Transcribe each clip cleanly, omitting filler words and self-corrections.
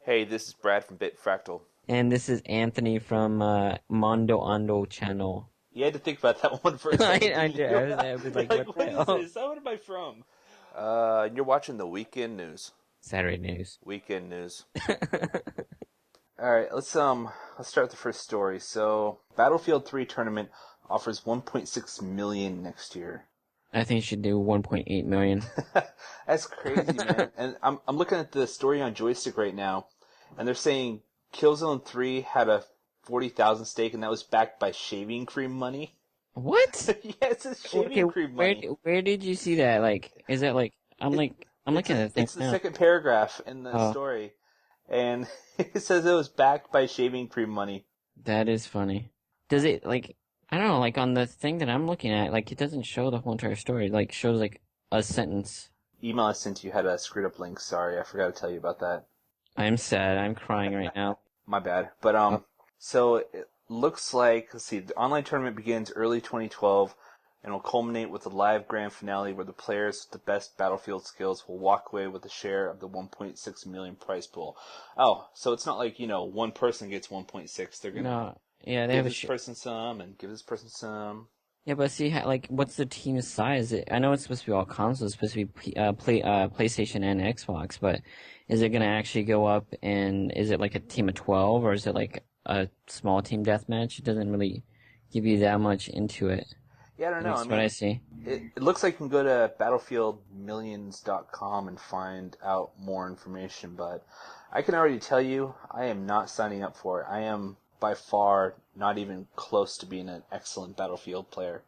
Hey, this is Brad from Bit Fractal. And this is Anthony from Mondo Ando channel. You had to think about that one for a second, I didn't did. you? I was You're like, like, what the what is hell? this? What am I from? You're watching the weekend news. Saturday news. Weekend news. All right, let's start with the first story. So, Battlefield 3 tournament offers 1.6 million next year. I think you should do 1.8 million. That's crazy, man. And I'm looking at the story on Joystick right now, and they're saying Killzone 3 had a 40,000 stake, and that was backed by shaving cream money. What? Yeah, it's a Okay, shaving cream money. where did you see that? Like, is that like It, I'm looking at the thing it's the now. second paragraph in the Oh, story, and it says it was backed by shaving cream money. that is funny. Does it like I don't know, like on the thing that I'm looking at, like it doesn't show the whole entire story. It, like shows like a sentence. Email I sent you had a screwed up link. Sorry, I forgot to tell you about that. I'm sad. I'm crying right now. My bad. But Oh, so it looks like, let's see, the online tournament begins early 2012 and will culminate with a live grand finale where the players with the best Battlefield skills will walk away with a share of the 1.6 million prize pool. Oh, so it's not like, one person gets 1.6. They're gonna no. Yeah, they give have a this person some and give this person some. Yeah, but see, like, what's the team size? I know it's supposed to be all consoles, it's supposed to be PlayStation and Xbox, but is it gonna actually go up? And is it like a team of 12, or is it like a small team deathmatch? It doesn't really give you that much into it. Yeah, I don't At know. I least what I mean, see. it looks like you can go to battlefieldmillions.com and find out more information, but I can already tell you I am not signing up for it. I am by far not even close to being an excellent Battlefield player.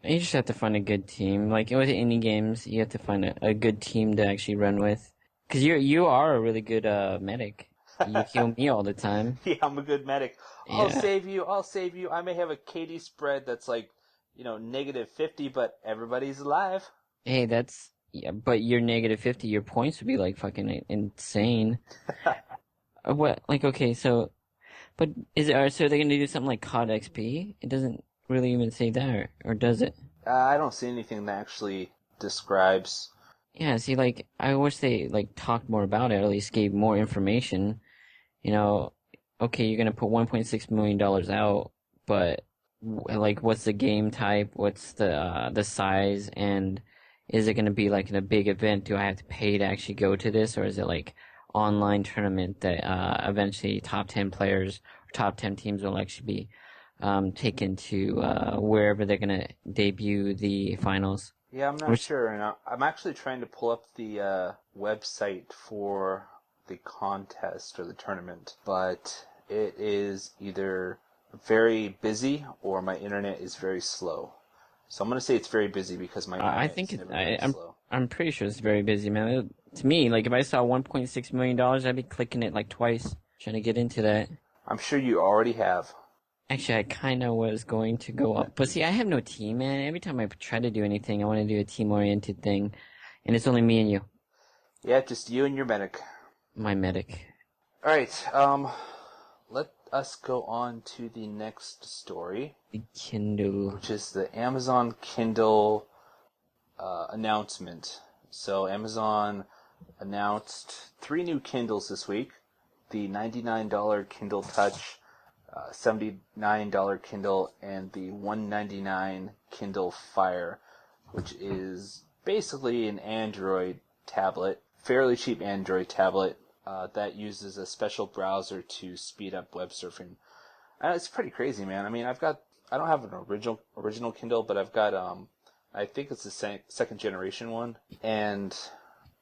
You just have to find a good team. Like with indie games, you have to find a good team to actually run with. Cause you are a really good medic. You heal me all the time. Yeah, I'm a good medic. I'll Yeah. save you. I'll save you. I may have a KD spread that's like, negative 50, but everybody's alive. Hey, that's yeah, but you're negative 50. Your points would be like fucking insane. What? Like, okay, so, but so are they gonna do something like COD XP? It doesn't really even say that, or does it? I don't see anything that actually describes. Yeah, see, like, I wish they, like, talked more about it, or at least gave more information. You know, okay, you're gonna put $1.6 million out, but, like, what's the game type? What's the size? And is it gonna be, like, in a big event? Do I have to pay to actually go to this? Or is it, like, online tournament that, eventually top 10 players, or top 10 teams will actually be, taken to, wherever they're gonna debut the finals? Yeah, I'm not Which sure, and I'm actually trying to pull up the website for the contest or the tournament, but it is either very busy or my internet is very slow. So I'm gonna say it's very busy because my I internet think is it, never very slow. I'm pretty sure it's very busy, man. To me, like if I saw $1.6 million, I'd be clicking it like twice, trying to get into that. I'm sure you already have. Actually, I kind of was going to go up, but see, I have no team, man. Every time I try to do anything, I want to do a team-oriented thing, and it's only me and you, Yeah, just you and your medic. my medic. All right, let us go on to the next story, The Kindle. which is the Amazon Kindle announcement. So Amazon announced 3 new Kindles this week: the $99 Kindle Touch, $79 Kindle, and the $199 Kindle Fire, which is basically an Android tablet, fairly cheap Android tablet that uses a special browser to speed up web surfing. It's pretty crazy, man. I mean, I don't have an original Kindle, but I've got I think it's the second generation one, and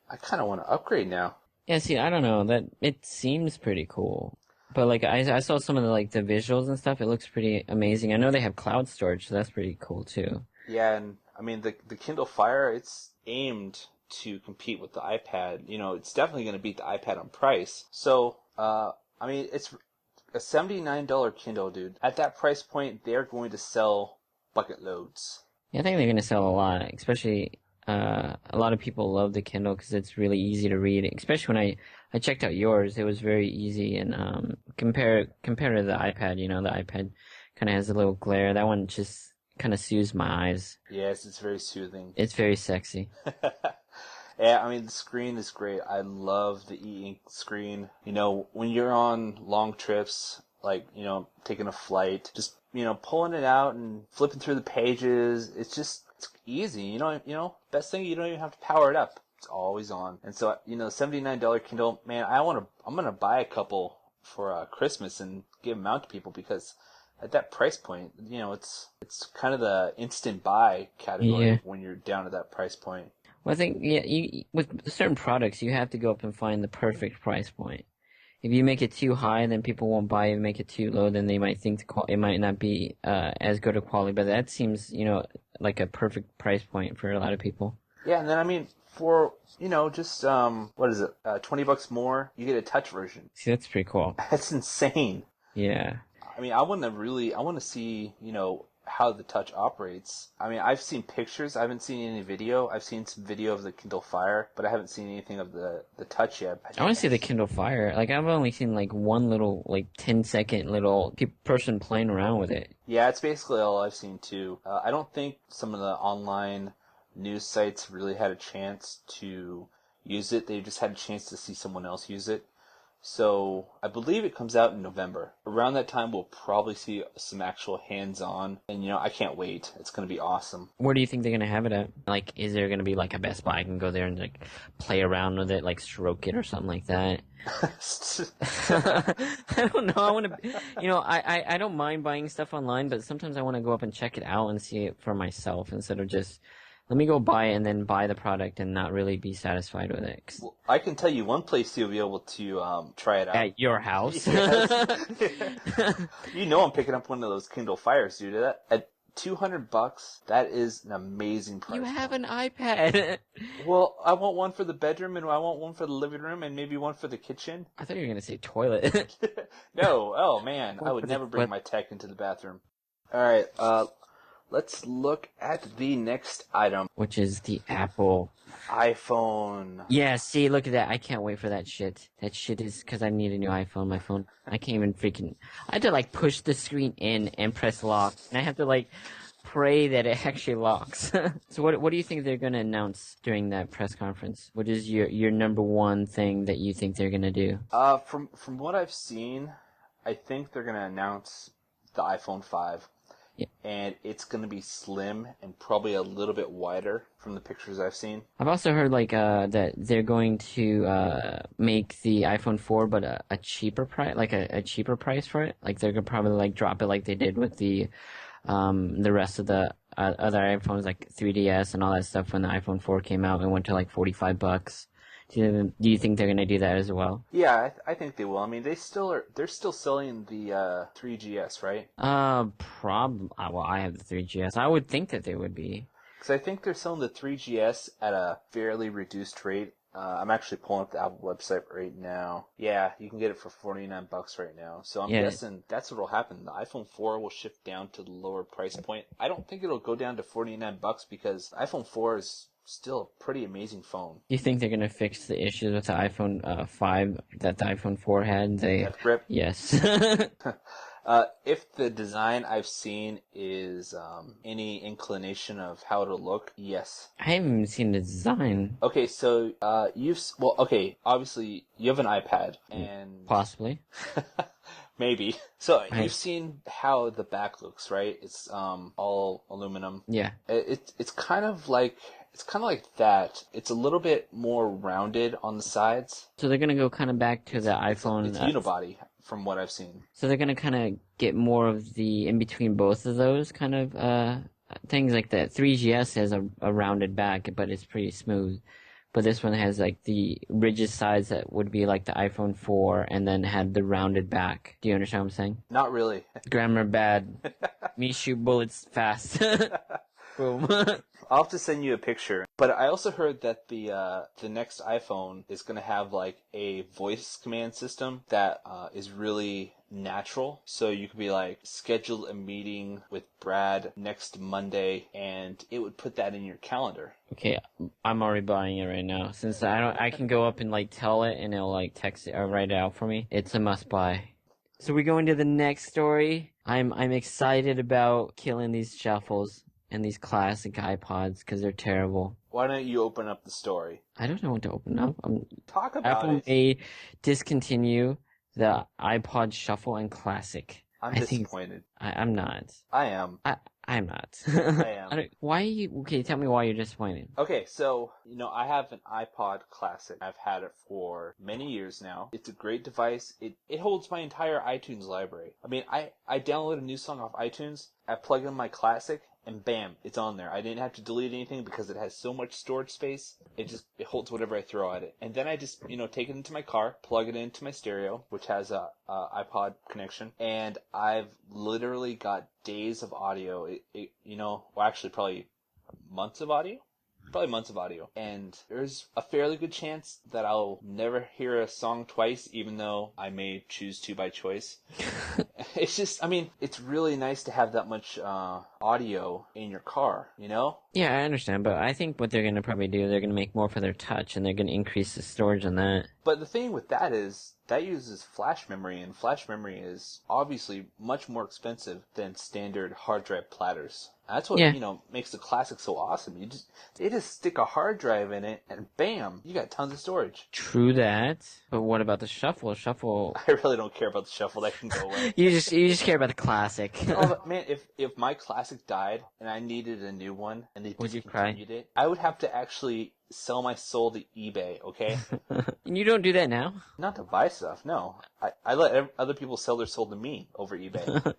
I kind of want to upgrade now. Yeah, see, I don't know, that it seems pretty cool. But like I saw some of the like the visuals and stuff, it looks pretty amazing. I know they have cloud storage, so that's pretty cool too. Yeah, and I mean the Kindle Fire, it's aimed to compete with the iPad. It's definitely going to beat the iPad on price. So, I mean, it's a $79 Kindle, dude. At that price point, they're going to sell bucket loads. Yeah, I think they're gonna sell a lot, especially a lot of people love the Kindle because it's really easy to read. Especially when I checked out yours, it was very easy and compare to the iPad. You know, the iPad kind of has a little glare. That one just kind of soothes my eyes. Yes, it's very soothing. It's very sexy. Yeah, I mean, the screen is great. I love the e-ink screen. You know, when you're on long trips, like, you know, taking a flight, just, you know, pulling it out and flipping through the pages, it's easy. Best thing, you don't even have to power it up. It's always on. And so, you know, $79 Kindle, man, I'm gonna buy a couple for Christmas and give them out to people because at that price point, you know, it's kind of the instant buy category when you're down at that price point. Well, I think with certain products, you have to go up and find the perfect price point. If you make it too high, then people won't buy it. If you make it too low, then they might think it might not be as good a quality. But that seems, you know, like a perfect price point for a lot of people. Yeah, and then I mean, for, you know, just what is it, $20 more, you get a touch version. See, that's pretty cool. That's insane. Yeah. I mean, I want to see, you know, how the touch operates. I mean, I've seen pictures. I haven't seen any video. I've seen some video of the Kindle Fire, but I haven't seen anything of the touch yet. I want to see the Kindle Fire. Like, I've only seen, like, one little, like, 10-second little person playing around with it. Yeah, it's basically all I've seen, too. I don't think some of the online news sites really had a chance to use it. They just had a chance to see someone else use it. So I believe it comes out in November. Around that time, we'll probably see some actual hands-on. And, you know, I can't wait. It's going to be awesome. Where do you think they're going to have it at? Like, is there going to be, like, a Best Buy I can go there and, like, play around with it, like, stroke it or something like that? I don't know. I want to, you know, I don't mind buying stuff online, but sometimes I want to go up and check it out and see it for myself instead of just... Let me go buy it and then buy the product and not really be satisfied with it. Well, I can tell you one place you'll be able to try it out. At your house? Yes. You know I'm picking up one of those Kindle Fires, dude. At $200, that is an amazing price. You have an iPad. Well, I want one for the bedroom, and I want one for the living room, and maybe one for the kitchen. I thought you were going to say toilet. No, oh man, I would never bring my tech into the bathroom. All right, let's look at the next item. Which is the Apple iPhone. Yeah, see, look at that. I can't wait for that shit. That shit is because I need a new iPhone. My phone, I can't even freaking... I have to, like, push the screen in and press lock. And I have to, like, pray that it actually locks. So what do you think they're going to announce during that press conference? What is your number one thing that you think they're going to do? From what I've seen, I think they're going to announce the iPhone 5. Yeah. And it's going to be slim and probably a little bit wider from the pictures I've seen. I've also heard like that they're going to make the iPhone 4 but a cheaper price, like a cheaper price for it. Like they're going to probably like drop it like they did with the rest of the other iPhones, like 3DS and all that stuff when the iPhone 4 came out and went to like $45. Do you think they're going to do that as well? Yeah, I think they will. I mean, they're still selling the 3GS, right? Well, I have the 3GS. I would think that they would be. Because I think they're selling the 3GS at a fairly reduced rate. I'm actually pulling up the Apple website right now. Yeah, you can get it for $49 right now. So I'm guessing that's what will happen. The iPhone 4 will shift down to the lower price point. I don't think it'll go down to $49 because the iPhone 4 is still a pretty amazing phone. Do you think they're going to fix the issues with the iPhone 5 that the iPhone 4 had? That grip? Yes. If the design I've seen is any inclination of how it'll look, yes. I haven't even seen the design. Okay, so obviously you have an iPad and possibly. Maybe. So you've seen how the back looks, right? It's all aluminum. Yeah. It's kind of like that. It's a little bit more rounded on the sides. So they're gonna go kind of back to the iPhone. It's unibody, from what I've seen. So they're gonna kind of get more of the in between both of those kind of things. Like the 3GS has a rounded back, but it's pretty smooth. But this one has like the rigid sides that would be like the iPhone 4 and then had the rounded back. Do you understand what I'm saying? Not really. Grammar bad. Me shoot bullets fast. Boom. I'll have to send you a picture. But I also heard that the next iPhone is going to have like a voice command system that is really natural. So you could be like, schedule a meeting with Brad next Monday, and it would put that in your calendar. Okay, I'm already buying it right now. Since I can go up and like tell it, and it'll like text it or write it out for me. It's a must buy. So we go into the next story. I'm excited about killing these shuffles and these classic iPods because they're terrible. Why don't you open up the story? I don't know what to open up. Talk about Apple it. may discontinue the iPod Shuffle and Classic. I'm I think disappointed. I'm not. I am. I'm not. I am. Why are you? Okay, tell me why you're disappointed. Okay, so, I have an iPod Classic. I've had it for many years now. It's a great device. It holds my entire iTunes library. I mean, I download a new song off iTunes, I plug in my Classic, and bam, it's on there. I didn't have to delete anything because it has so much storage space. It holds whatever I throw at it. And then I just, take it into my car, plug it into my stereo, which has a iPod connection, and I've literally got days of audio. Actually probably months of audio. Probably months of audio. And there's a fairly good chance that I'll never hear a song twice, even though I may choose to by choice. It's just, it's really nice to have that much audio in your car, Yeah, I understand, but I think what they're gonna probably do, they're gonna make more for their touch, and they're gonna increase the storage on that. But the thing with that is, that uses flash memory, and flash memory is obviously much more expensive than standard hard drive platters. That's what, makes the Classic so awesome. They just stick a hard drive in it, and bam, you got tons of storage. True that, but what about the Shuffle? Shuffle. I really don't care about the Shuffle. That can go away. you just care about the Classic. Oh, but man, if my Classic died and I needed a new one and they Would you cry? discontinued it, I would have to actually sell my soul to eBay, okay? And you don't do that now? Not to buy stuff, no. I let other people sell their soul to me over eBay.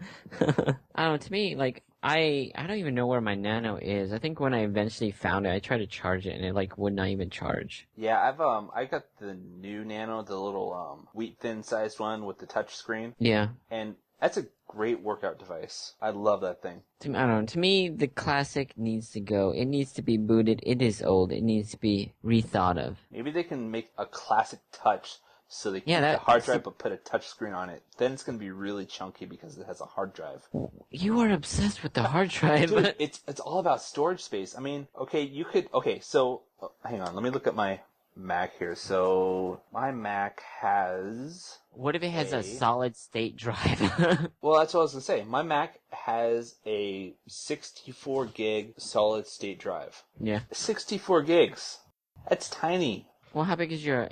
I don't know, to me, like, I don't even know where my Nano is. I think when I eventually found it, I tried to charge it and it like would not even charge. Yeah, I got the new Nano, the little wheat thin sized one with the touch screen. Yeah. And that's a great workout device. I love that thing. I don't know. To me, the Classic needs to go. It needs to be booted. It is old. It needs to be rethought of. Maybe they can make a Classic Touch so they keep the that- hard drive but put a touch screen on it. Then it's going to be really chunky because it has a hard drive. You are obsessed with the hard drive. Dude, it's all about storage space. I mean, so hang on. Let me look at my Mac here. So my Mac has... What if it has a solid state drive? Well, that's what I was going to say. My Mac has a 64 gig solid state drive. Yeah. 64 gigs. That's tiny. Well, how big is your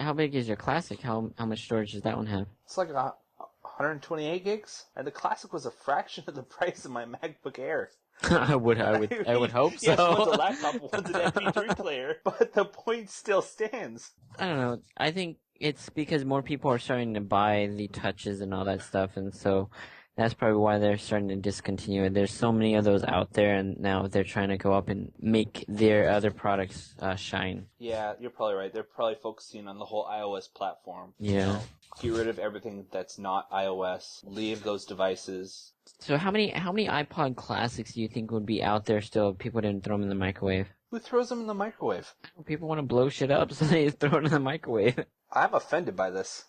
Classic? How much storage does that one have? It's like 128 gigs, and the Classic was a fraction of the price of my MacBook Air. I would hope so. Yes, one's a laptop, one's an MP3 player, but the point still stands. I don't know. I think it's because more people are starting to buy the touches and all that stuff, and so that's probably why they're starting to discontinue it. There's so many of those out there, and now they're trying to go up and make their other products shine. Yeah, you're probably right. They're probably focusing on the whole iOS platform. Yeah. Get rid of everything that's not iOS. Leave those devices. So how many iPod Classics do you think would be out there still if people didn't throw them in the microwave? Who throws them in the microwave? People want to blow shit up, so they throw it in the microwave. I'm offended by this.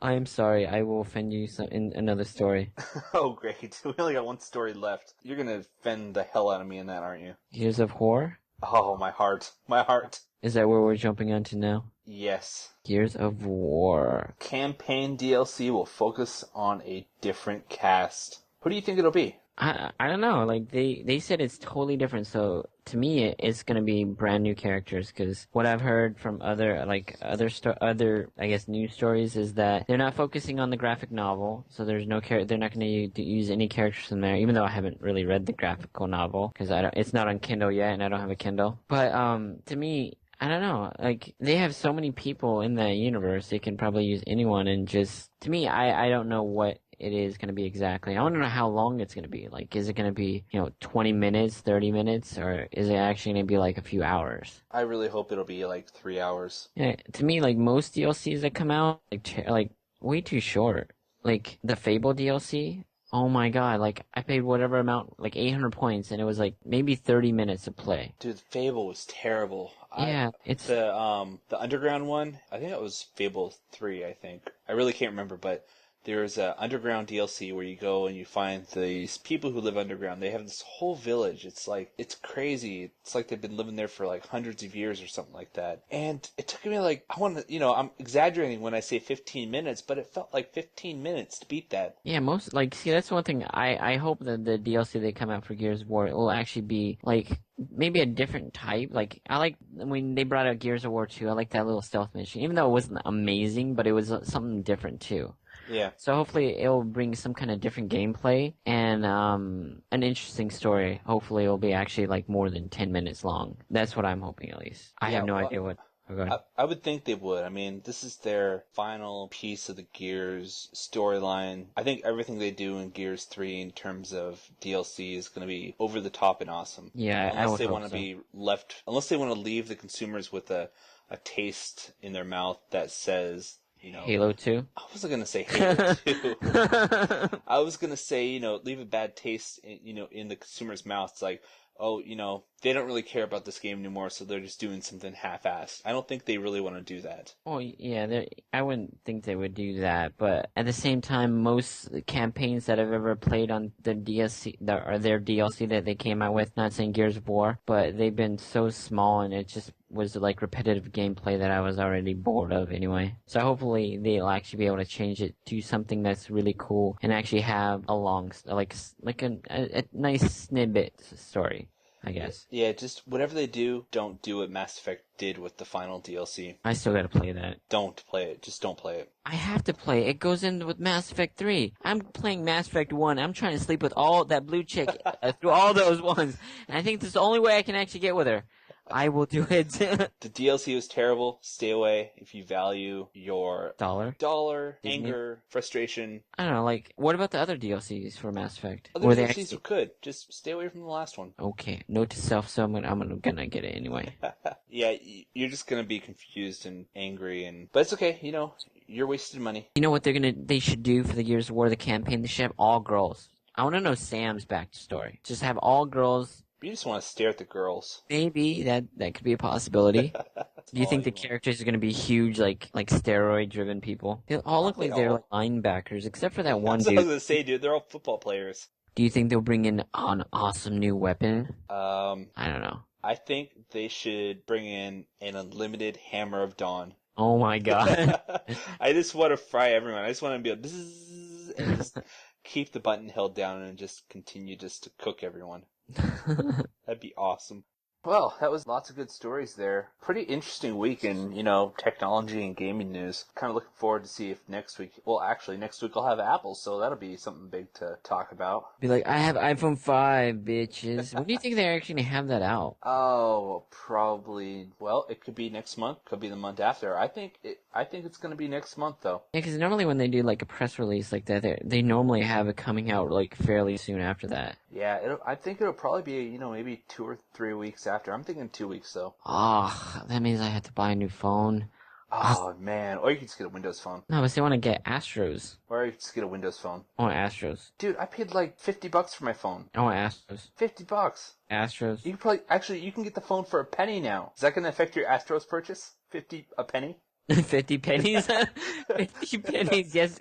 I am sorry. I will offend you in another story. Oh, great. We only got one story left. You're going to offend the hell out of me in that, aren't you? Gears of War? Oh, my heart. My heart. Is that where we're jumping onto now? Yes. Gears of War. Campaign DLC will focus on a different cast. Who do you think it'll be? I don't know. Like they said it's totally different. So to me, it's gonna be brand new characters. Because what I've heard from other I guess news stories is that they're not focusing on the graphic novel. So there's no they're not gonna use any characters from there. Even though I haven't really read the graphical novel because it's not on Kindle yet, and I don't have a Kindle. But to me, I don't know. Like, they have so many people in that universe, they can probably use anyone, and just, to me, I don't know what it is going to be exactly. I want to know how long it's going to be. Like, is it going to be, 20 minutes, 30 minutes, or is it actually going to be like a few hours? I really hope it'll be like 3 hours. Yeah, to me, like, most DLCs that come out, like way too short. Like, the Fable DLC, oh my god, like, I paid whatever amount, like 800 points, and it was like maybe 30 minutes to play. Dude, Fable was terrible. Yeah, it's... The underground one, I think that was Fable 3, I think. I really can't remember, but there's a underground DLC where you go and you find these people who live underground. They have this whole village. It's crazy. It's like they've been living there for like hundreds of years or something like that. And it took me like, I'm exaggerating when I say 15 minutes, but it felt like 15 minutes to beat that. Yeah, see, that's one thing. I hope that the DLC they come out for Gears of War will actually be like maybe a different type. Like I like when they brought out Gears of War 2. I like that little stealth mission, even though it wasn't amazing, but it was something different too. Yeah. So hopefully it'll bring some kind of different gameplay and an interesting story. Hopefully it'll be actually like more than 10 minutes long. That's what I'm hoping at least. I have no idea what. Oh, go ahead. I would think they would. I mean, this is their final piece of the Gears storyline. I think everything they do in Gears 3 in terms of DLC is going to be over the top and awesome. Yeah, unless they want to unless they want to leave the consumers with a taste in their mouth that says, Halo 2? I wasn't going to say Halo 2. I was going to say, leave a bad taste, in the consumer's mouth. It's like, oh, they don't really care about this game anymore, so they're just doing something half-assed. I don't think they really want to do that. Oh, yeah, I wouldn't think they would do that, but at the same time, most campaigns that I've ever played on the DLC, or their DLC that they came out with, not saying Gears of War, but they've been so small and it just was like repetitive gameplay that I was already bored of anyway. So hopefully they'll actually be able to change it to something that's really cool and actually have a long, like a nice snippet story, I guess. Yeah, just whatever they do, don't do what Mass Effect did with the final DLC. I still gotta play that. Don't play it. Just don't play it. I have to play it. It goes in with Mass Effect 3. I'm playing Mass Effect 1. I'm trying to sleep with all that blue chick through all those ones. And I think this is the only way I can actually get with her. I will do it. The DLC was terrible. Stay away if you value your dollar, anger, frustration. I don't know, like, what about the other DLCs for Mass Effect? Other DLCs are good. Just stay away from the last one. Okay, note to self, so I'm gonna get it anyway. Yeah, you're just gonna be confused and angry, but it's okay, you're wasting money. You know what they should do for the Gears of War, the campaign? They should have all girls. I wanna know Sam's backstory. Just have all girls. You just want to stare at the girls. Maybe that could be a possibility. Do you think the characters are going to be huge, like steroid-driven people? They all look like they're like linebackers, except for that one dude. That's what I was going to say, dude. They're all football players. Do you think they'll bring in an awesome new weapon? I don't know. I think they should bring in an unlimited Hammer of Dawn. Oh my god. I just want to fry everyone. I just want to be able to and just keep the button held down and just continue just to cook everyone. That'd be awesome. Well, that was lots of good stories there. Pretty interesting week in, technology and gaming news. Kind of looking forward to see if next week I'll have Apple, so that'll be something big to talk about. Be like, I have iPhone 5, bitches. When do you think they're actually going to have that out? Oh, probably, it could be next month, could be the month after. I think it's going to be next month, though. Yeah, because normally when they do, like, a press release like that, they normally have it coming out, like, fairly soon after that. Yeah, I think it'll probably be, maybe 2 or 3 weeks after. I'm thinking 2 weeks, though. Oh, that means I have to buy a new phone. Oh, man. Or you could just get a Windows phone. No, but they want to get Astros. Or you could just get a Windows phone. I want Astros. Dude, I paid like $50 for my phone. I want Astros. $50. Astros. You can get the phone for a penny now. Is that going to affect your Astros purchase? a penny? 50 pennies? 50 pennies, yes.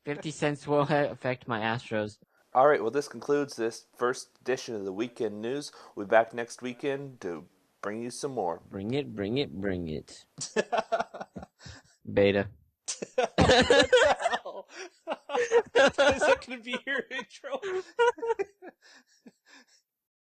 50 cents will affect my Astros. All right, well, this concludes this first edition of the Weekend News. We'll be back next weekend to bring you some more. Bring it, bring it, bring it. Beta. What the hell? Is that going to be your intro?